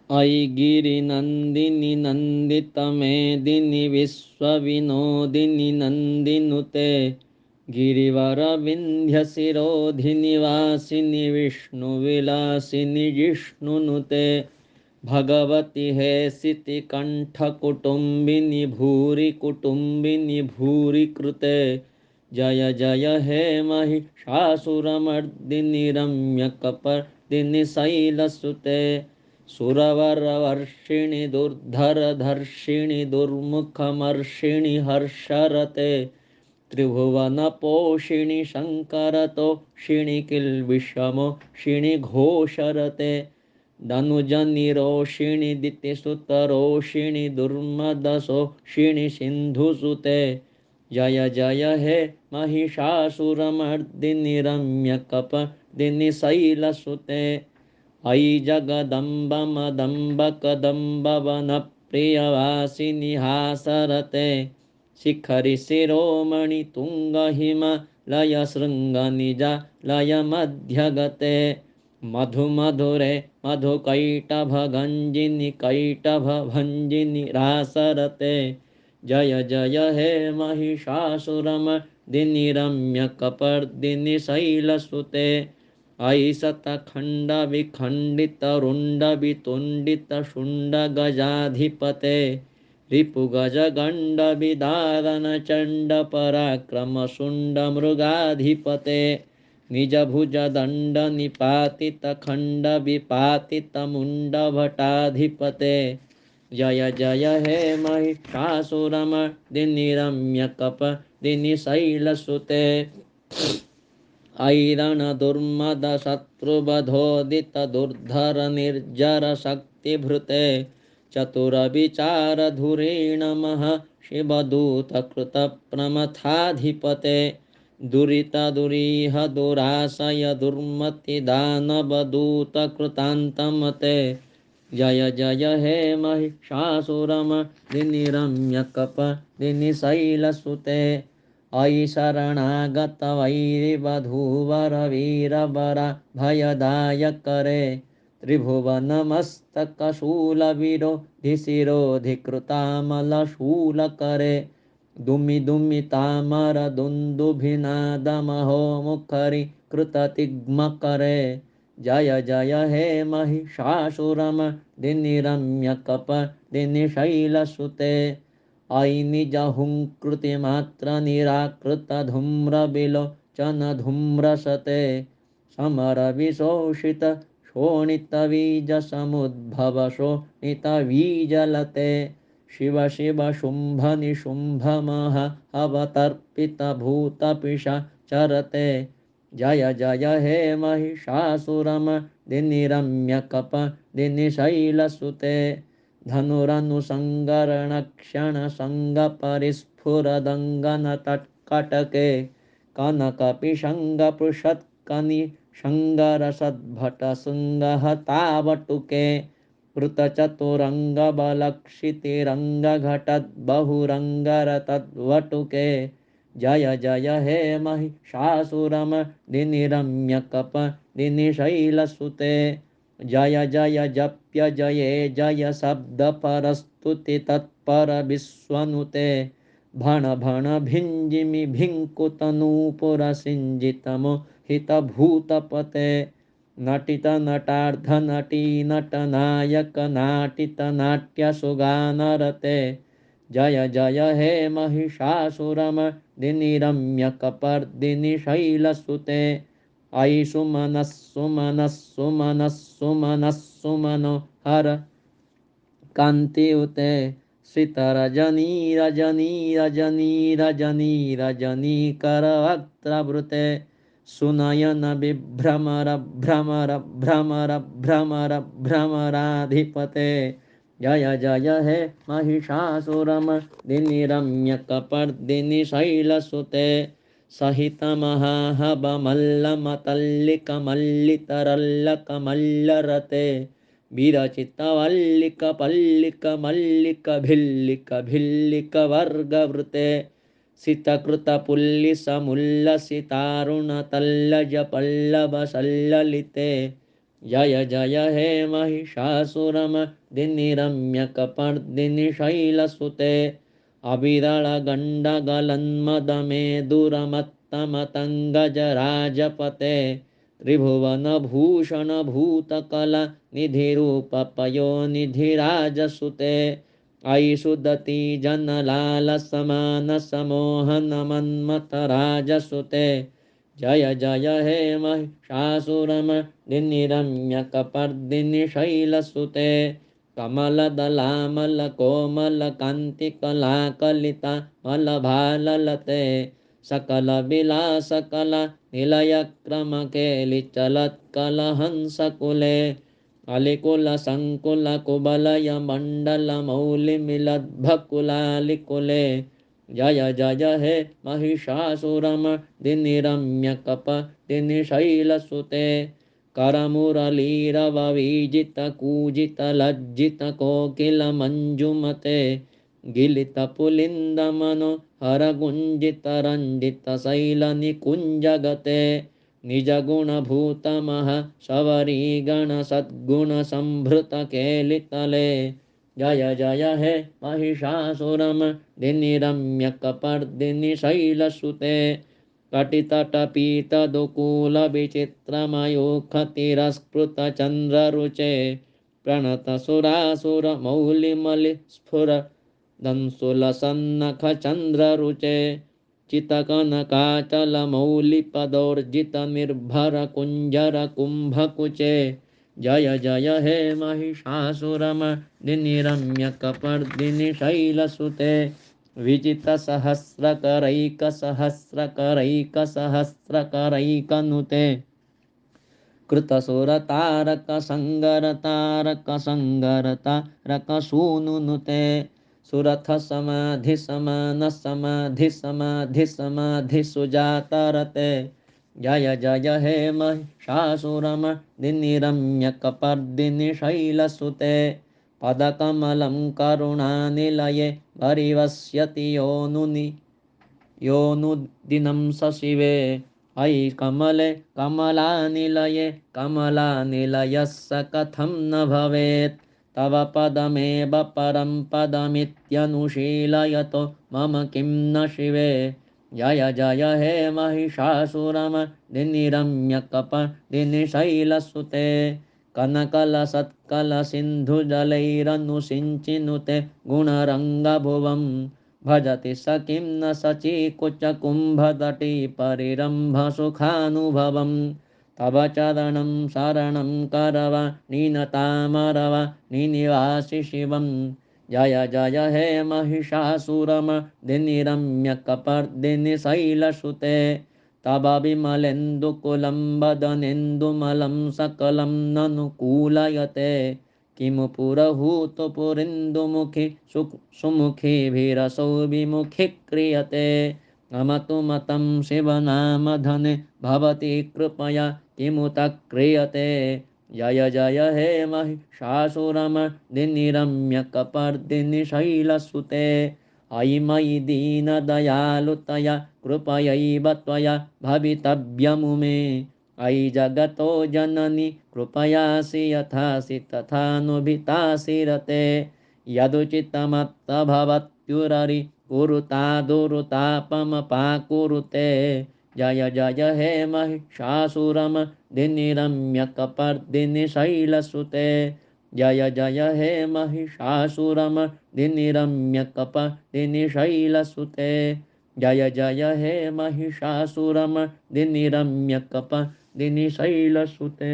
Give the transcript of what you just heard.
अयि गिरिनन्दिनि नन्दितमेदिनि विश्वविनोदिनि नन्दिनुते गिरिवरविन्ध्यशिरोधिनि वासिनि विष्णुविलासिनि जिष्णुनुते भगवति हेसितिकण्ठकुटुम्बिनि भूरि कुटुम्बिनि भूरि कृते जय जय हे महिषासुरमर्दिनि रम्यकपर्दिनि शैलसुते सुरवरवर्षिणि दुर्धरधर्षिणि दुर्मुखमर्षिणि हर्षरते त्रिभुवनपोषिणि शङ्करतोषिणि किल्बिषमोषिणि घोषरते धनुजनिरोषिणि दितिसुतरोषिणि दुर्मदशोषिणि सिन्धुसुते जय जय हे महिषासुरमर्दिनि रम्यकपर्दिनि शैलसुते अयि जगदम्ब मदम्बकदम्बवनप्रियवासिनि हासरते शिखरि शिरोमणि तुङ्गहिमालयशृङ्गनिजालयमध्यगते मधुमधुरे मधुकैटभगञ्जिनि कैटभभञ्जिनि रासरते जय जय हे महिषासुरमर्दिनि रम्यकपर्दिनि शैलसुते अयि शतखण्डविखण्डितरुण्डवितुण्डितशुण्डगजाधिपते रिपुगजगण्डविदारणचण्डपराक्रमशुण्डमृगाधिपते निजभुजदण्डनिपातितखण्डविपातितमुण्डभटाधिपते जय जय हे महिषासुरमर्दिनि रम्यकपर्दिनि शैलसुते ऐरणदुर्मदशत्रुवधोदितदुर्धर निर्जरशक्तिभृते चतुरविचारधुरीण शिवदूतकृतप्रमथाधिपते दुरितदुरीह दुराशय दुर्मतिदानवदूतकृतान्तमते जय जय हे महिषासुरमर्दिनि रम्यकपर्दिनि शैलसुते अयि शरणागतवैरिवधूवरवीरवरा भयदायकरे त्रिभुवनमस्तकशूलविरोधिशिरोधिकृतामलशूलकरे दुमि दुमि तामरदुन्दुभिनादमहो मुखरि कृततिग्मकरे जय जय हे महिषासुरमर्दिनि रम्यकपर्दिनि शैलसुते अयि निजहुङ्कृतिमात्रनिराकृतधूम्रविलोचनधूम्रसते समरविशोषितशोणितबीजसमुद्भवशोणितबीजलते शिव शिव शुम्भनिशुम्भमह अवतर्पितभूतपिशाचरते जय जय हे महिषासुरमर्दिनि रम्यकपर्दिनि शैलसुते धनुरनुसङ्गरणक्षणसङ्गपरिस्फुरदङ्गनतत्कटके कनकपिशङ्गपृषत्कनिशङ्गरसद्भटशृङ्गहतावटुके कृतचतुरङ्गबलक्षितिरङ्गघटद्बहुरङ्गरतद्वटुके जय जय हे महिषासुरमर्दिनि रम्यकपर्दिनि शैलसुते जय जय जप्य जये जय शब्दपरस्तुति तत्पर विश्वनुते भण भण भिञ्जिमि भिङ्कुतनूपुरसिञ्जितमोहितभूतपते नटितनटार्धनटी नटनायक नाटितनाट्यसुगानरते जय जय हे महिषासुरमर्दिनि रम्यकपर्दिनि शैलसुते अयि सुमनः सुमनः सुमनः सुमनः सुमनोहर कान्तियुते श्रितरजनीरजनीरजनीरजनीकरवक्त्रवृते सुनयन विभ्रमर भ्रमर भ्रमर भ्रमर भ्रमराधिपते जय जय हे महिषासुरमर्दिनि रम्यकपर्दिनि शैलसुते सहितमहाहवमल्लमतल्लिकमल्लितरल्लकमल्लरते विरचितवल्लिकपल्लिकमल्लिकभिल्लिकवर्गवृते सितकृतपुल्लिसमुल्लसितारुणतल्लजपल्लवसल्ललिते जय जय हे महिषासुरमर्दिनि रम्यकपर्दिनि शैलसुते अविरलगण्डगलन्मदमेदुरमत्तमतङ्गजराजपते त्रिभुवनभूषणभूतकला निधिरूपपयोनिधिराजसुते अयि सुदति जनलालसमानसमोहनमन्मथराजसुते जय जय हे महिषासुरमर्दिनि रम्यकपर्दिनि शैलसुते कमलदलामलकोमलकान्तिकलाकलिता मलभाललते सकलविलासकला निलयक्रमकेलिचलत्कलहंसकुले अलिकुलसङ्कुलकुबलयमण्डलमौलिमिलद्भकुलालिकुले जय जय हे महिषासुरमर्दिनि रम्यकपर्दिनि शैलसुते करमुरलीरववीजितकूजितलज्जितकोकिलमञ्जुमते गिलितपुलिन्दमनोहरगुञ्जितरञ्जितशैलनिकुञ्जगते निजगुणभूतमः शबरीगणसद्गुणसम्भृतकेलितले जय जय हे महिषासुरमर्दिनि रम्यकपर्दिनि शैलसुते कटितटपीतदुकूलविचित्रमयूखतिरस्कृतचन्द्ररुचे प्रणतसुरासुरमौलिमलिस्फुरदंशुलसन्नखचन्द्ररुचे चितकनकाचलमौलिपदौर्जितनिर्भरकुञ्जरकुम्भकुचे जय जय हे महिषासुरमर्दिनि रम्यकपर्दिनि शैलसुते विजितसहस्रकरैकसहस्रकरैकसहस्रकरैकनुते कृतसुरतारकसङ्गरतारकसङ्गरतारकसूनुनुते सुरथसमाधिसमानसमाधिसमाधिसुजातरते जय जय हे महिषासुरमर्दिनि रम्यकपर्दिनि शैलसुते पदकमलं करुणानिलये परिवस्यति योनुदिनं सशिवे अयि कमले कमलानिलये कमलानिलयः स कथं न भवेत् तव पदमेव परं पदमित्यनुशीलयतो मम किं न शिवे जय जय हे महिषासुरमर्दिनि रम्यकपर्दिनि शैलसुते कनकलसत्कलसिन्धुजलैरनुसिञ्चिनुते गुणरङ्गभुवम् भजति स किं न शचीकुचकुम्भतटी परिरम्भसुखानुभवम् तव चरणं शरणं करवाणि निवासि शिवम् जय जय हे महिषासुरमर्दिनि रम्यकपर्दिनि शैलसुते तव विमलेन्दुकुलं वदनेन्दुमलं सकलं ननुकूलयते किमु पुरहूतपुरिन्दुमुखि सुमुखिभिरसौ विमुखी क्रियते मम मतं शिवनामधने भवति कृपया किमुत क्रियते जय जय हे महिषासुरमर्दिनि रम्यकपर्दिनि शैलसुते अयि मयि दीनदयालुतया कृपयैव त्वया भवितव्यमुमे अयि जगतो जननि कृपयासि यथासि तथानुभितासि रते यदुचितमत्तभवत्युररि कुरुतादुरुतापमपाकुरुते जय जय हे महिषासुरमर्दिनि रम्यकपर्दिनि शैलसुते जय जय हे महिषासुरमर्दिनि रम्यकपर्दिनि शैलसुते जय जय हे महिषासुरमर्दिनि रम्यकपर्दिनि शैलसुते।